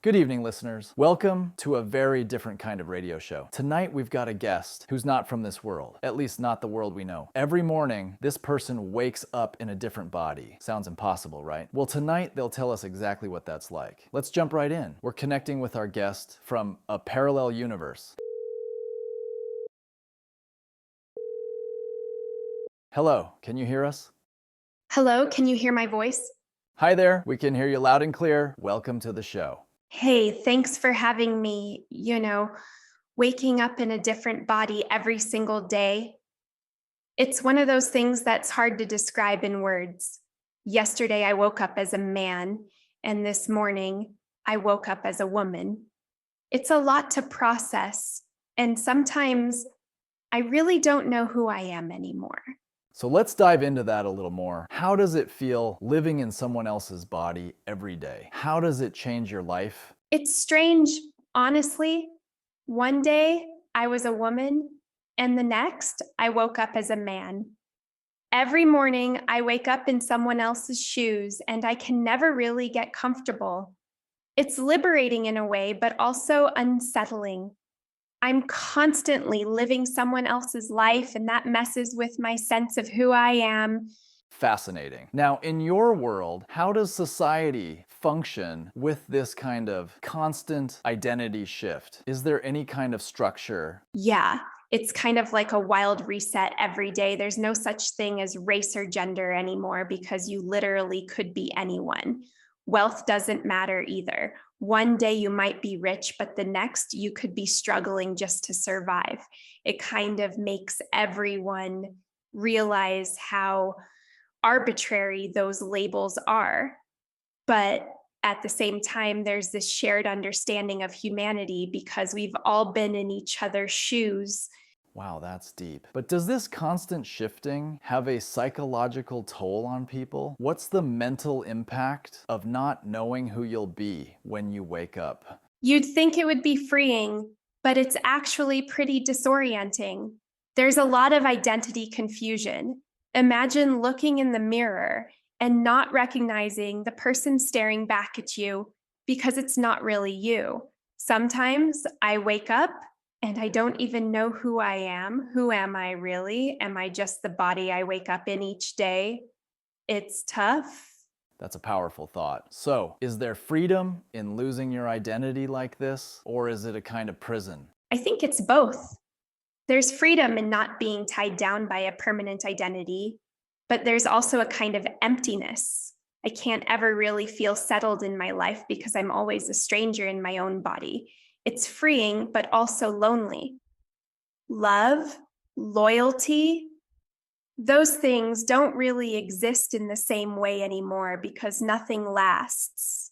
Good evening, listeners. Welcome to a very different kind of radio show. Tonight, we've got a guest who's not from this world, at least not the world we know. Every morning, this person wakes up in a different body. Sounds impossible, right? Well, tonight, they'll tell us exactly what that's like. Let's jump right in. We're connecting with our guest from a parallel universe. Hello, can you hear us? Hello, can you hear my voice? Hi there, we can hear you loud and clear. Welcome to the show. Hey, thanks for having me. Waking up in a different body every single day. It's one of those things that's hard to describe in words. Yesterday, I woke up as a man, and this morning, I woke up as a woman. It's a lot to process, and sometimes I really don't know who I am anymore. So let's dive into that a little more. How does it feel living in someone else's body every day? How does it change your life? It's strange, honestly. One day I was a woman, and the next I woke up as a man. Every morning I wake up in someone else's shoes, and I can never really get comfortable. It's liberating in a way, but also unsettling. I'm constantly living someone else's life, and that messes with my sense of who I am. Fascinating. Now, in your world, how does society function with this kind of constant identity shift? Is there any kind of structure? Yeah, it's kind of like a wild reset every day. There's no such thing as race or gender anymore because you literally could be anyone. Wealth doesn't matter either. One day you might be rich, but the next you could be struggling just to survive. It kind of makes everyone realize how arbitrary those labels are. But at the same time, there's this shared understanding of humanity because we've all been in each other's shoes. Wow, that's deep. But does this constant shifting have a psychological toll on people? What's the mental impact of not knowing who you'll be when you wake up? You'd think it would be freeing, but it's actually pretty disorienting. There's a lot of identity confusion. Imagine looking in the mirror and not recognizing the person staring back at you because it's not really you. Sometimes I wake up and I don't even know who I am. Who am I really? Am I just the body I wake up in each day? It's tough. That's a powerful thought. So, is there freedom in losing your identity like this, or is it a kind of prison? I think it's both. There's freedom in not being tied down by a permanent identity, but there's also a kind of emptiness. I can't ever really feel settled in my life because I'm always a stranger in my own body. It's freeing, but also lonely. Love, loyalty, those things don't really exist in the same way anymore because nothing lasts.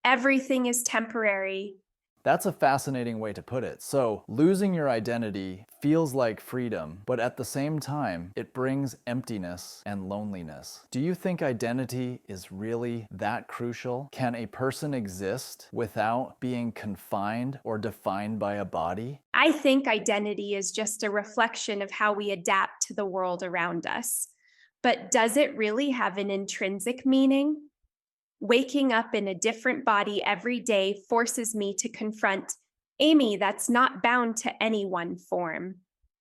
Everything is temporary. That's a fascinating way to put it. So, losing your identity feels like freedom, but at the same time, it brings emptiness and loneliness. Do you think identity is really that crucial? Can a person exist without being confined or defined by a body? I think identity is just a reflection of how we adapt to the world around us. But does it really have an intrinsic meaning? Waking up in a different body every day forces me to confront Amy that's not bound to any one form.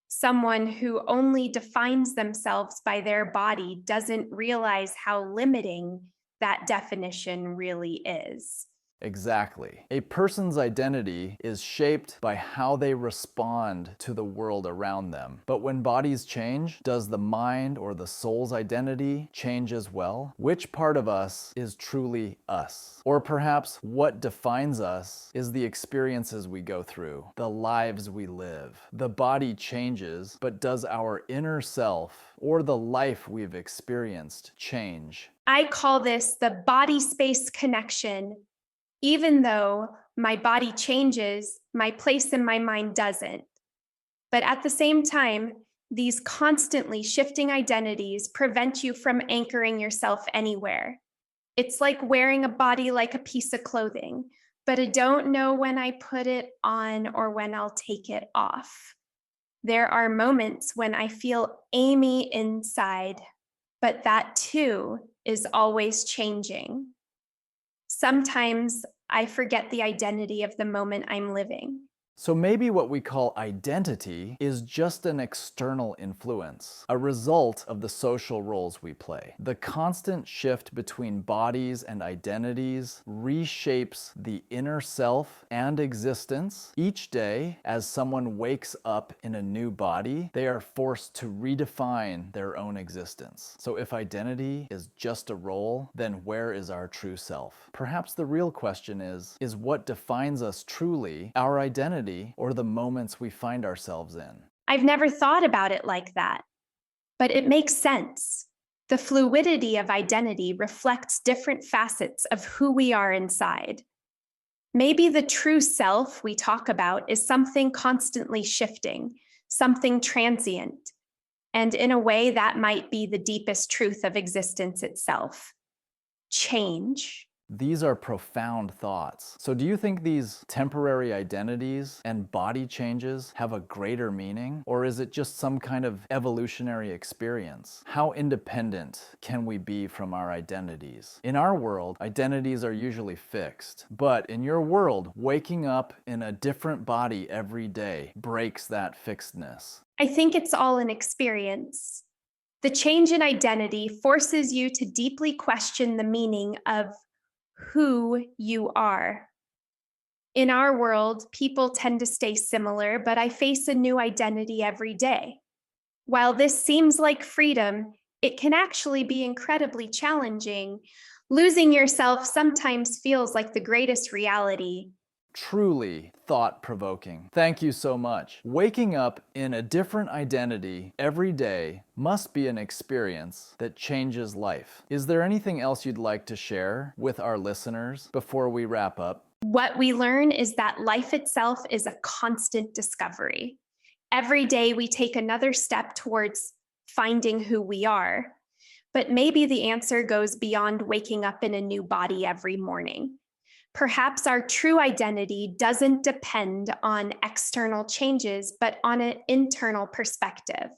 Someone who only defines themselves by their body doesn't realize how limiting that definition really is. Exactly. A person's identity is shaped by how they respond to the world around them. But when bodies change, does the mind or the soul's identity change as well? Which part of us is truly us? Or perhaps what defines us is the experiences we go through, the lives we live. The body changes, but does our inner self or the life we've experienced change? I call this the body space connection. Even though my body changes, my place in my mind doesn't. But at the same time, these constantly shifting identities prevent you from anchoring yourself anywhere. It's like wearing a body like a piece of clothing, but I don't know when I put it on or when I'll take it off. There are moments when I feel Amy inside, but that too is always changing. Sometimes I forget the identity of the moment I'm living. So maybe what we call identity is just an external influence, a result of the social roles we play. The constant shift between bodies and identities reshapes the inner self and existence. Each day, as someone wakes up in a new body, they are forced to redefine their own existence. So if identity is just a role, then where is our true self? Perhaps the real question is what defines us truly, our identity, or the moments we find ourselves in? I've never thought about it like that, but it makes sense. The fluidity of identity reflects different facets of who we are inside. Maybe the true self we talk about is something constantly shifting, something transient, and in a way that might be the deepest truth of existence itself. Change. These are profound thoughts. So do you think these temporary identities and body changes have a greater meaning? Or is it just some kind of evolutionary experience? How independent can we be from our identities? In our world, identities are usually fixed. But in your world, waking up in a different body every day breaks that fixedness. I think it's all an experience. The change in identity forces you to deeply question the meaning of who you are. In our world, people tend to stay similar, but I face a new identity every day. While this seems like freedom, it can actually be incredibly challenging. Losing yourself sometimes feels like the greatest reality. Truly thought-provoking. Thank you so much. Waking up in a different identity every day must be an experience that changes life. Is there anything else you'd like to share with our listeners before we wrap up? What we learn is that life itself is a constant discovery. Every day we take another step towards finding who we are, but maybe the answer goes beyond waking up in a new body every morning. Perhaps our true identity doesn't depend on external changes, but on an internal perspective.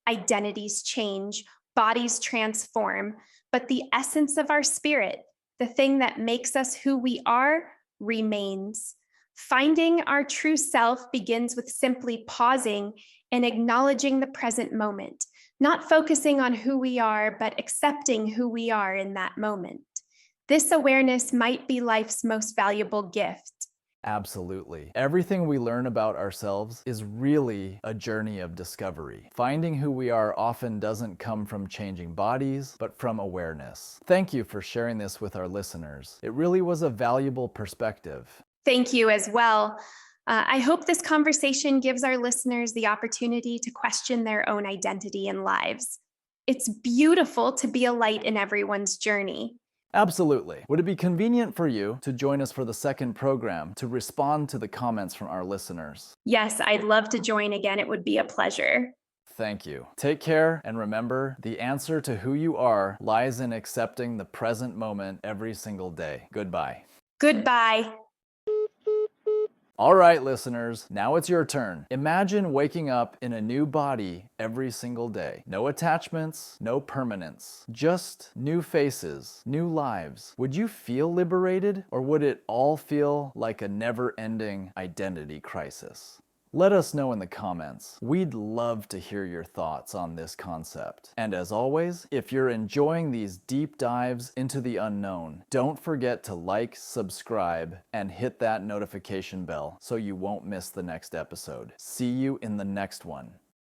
Identities change, bodies transform, but the essence of our spirit, the thing that makes us who we are, remains. Finding our true self begins with simply pausing and acknowledging the present moment, not focusing on who we are, but accepting who we are in that moment. This awareness might be life's most valuable gift. Absolutely. Everything we learn about ourselves is really a journey of discovery. Finding who we are often doesn't come from changing bodies, but from awareness. Thank you for sharing this with our listeners. It really was a valuable perspective. Thank you as well. I hope this conversation gives our listeners the opportunity to question their own identity and lives. It's beautiful to be a light in everyone's journey. Absolutely. Would it be convenient for you to join us for the second program to respond to the comments from our listeners? Yes, I'd love to join again. It would be a pleasure. Thank you. Take care, and remember, the answer to who you are lies in accepting the present moment every single day. Goodbye. Goodbye. All right, listeners, now it's your turn. Imagine waking up in a new body every single day. No attachments, no permanence, just new faces, new lives. Would you feel liberated, or would it all feel like a never-ending identity crisis? Let us know in the comments. We'd love to hear your thoughts on this concept. And as always, if you're enjoying these deep dives into the unknown, don't forget to like, subscribe, and hit that notification bell so you won't miss the next episode. See you in the next one.